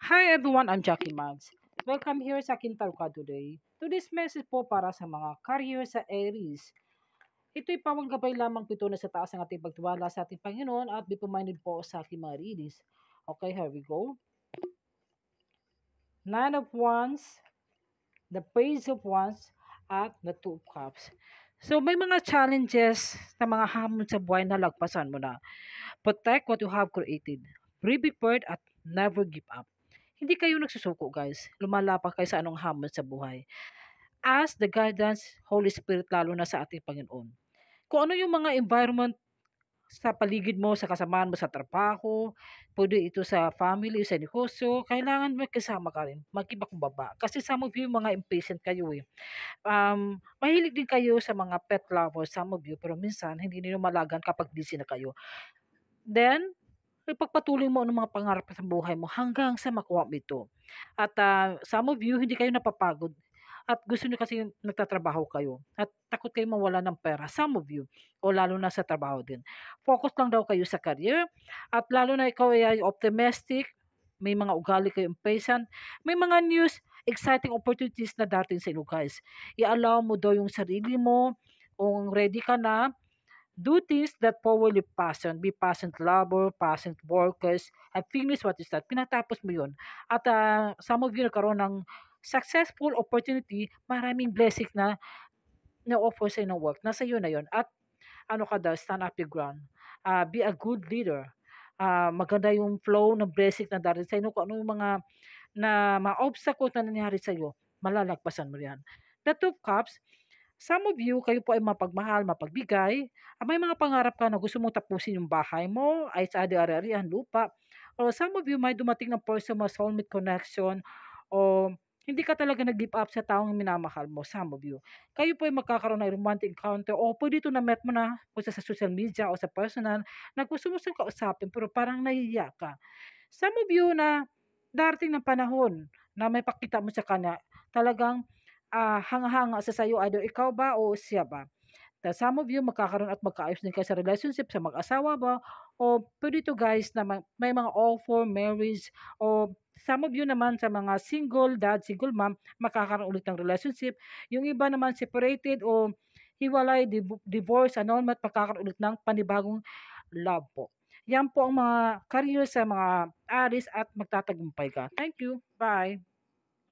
Hi everyone, I'm Jackie Mags. Welcome here sa Kintaruka today. Today's message po para sa mga career sa Aries. Ito'y pamanggabay lamang pito na sa taas ng ating pagtiwala sa ating Panginoon at be minded po sa ating mga readings. Okay, here we go. Nine of Wands, the Page of Wands, at the Two of Cups. So may mga challenges na mga hamon sa buhay na lagpasan mo na. Protect what you have created. Be prepared at never give up. Hindi kayo nagsusuko, guys. Lumalapak kayo sa anong hamon sa buhay. Ask the guidance, Holy Spirit, lalo na sa ating Panginoon. Kung ano yung mga environment sa paligid mo, sa kasamaan mo sa trabaho, pwede ito sa family, sa negosyo, kailangan may kasama ka rin, magkibakumbaba. Kasi some of you, mga impatient kayo eh. Mahilig din kayo sa mga pet lovers, some of you, pero minsan hindi niyo malagan kapag busy na kayo. Then, ipagpatuloy mo ang mga pangarap sa buhay mo hanggang sa makuha mo ito. At some of you, hindi kayo napapagod at gusto niyo kasi nagtatrabaho kayo at takot kayo mawala ng pera. Some of you, o lalo na sa trabaho din. Focus lang daw kayo sa career at lalo na ikaw ay optimistic, may mga ugali kayo impatient, may mga news, exciting opportunities na dating sa inyo guys. I-allow mo daw yung sarili mo, kung ready ka na, do things that power your passion. Be passionate lover, passionate workers, and finish what you start. Pinatapos mo yun. At some of you nagkaroon ng successful opportunity, maraming blessing na na-offer sa ng work. Nasa iyo na yun. At ano ka daw, stand up your ground. Be a good leader. Maganda yung flow ng blessing na darating sa inyo. Kung ano yung mga obstacles na nangyari sa iyo, malalagpasan mo yan. The two of cups, some of you, kayo po ay mapagmahal, mapagbigay. May mga pangarap ka na gusto mong tapusin yung bahay mo, ay sa ari-arian, lupa. Or some of you, may dumating ng person mo, soulmate connection, o hindi ka talaga nag-give up sa taong minamahal mo, some of you. Kayo po ay magkakaroon ng romantic encounter o pwede ito na-met mo na o sa social media o sa personal na gusto mo siyang kausapin pero parang nahihiya ka. Some of you na darating ng panahon na may pakita mo sa kanya, talagang hanga-hanga sa sayo, either ikaw ba o siya ba. Some of you magkakaroon at magkaayos din kayo sa relationship sa mag-asawa ba o pwede ito guys na may mga offer, marriage o some of you naman sa mga single dad, single mom, makakaroon ulit ng relationship. Yung iba naman separated o hiwalay, divorce, annulment, magkakaroon ulit ng panibagong love po. Yan po ang mga career sa mga aris at magtatagumpay ka. Thank you. Bye.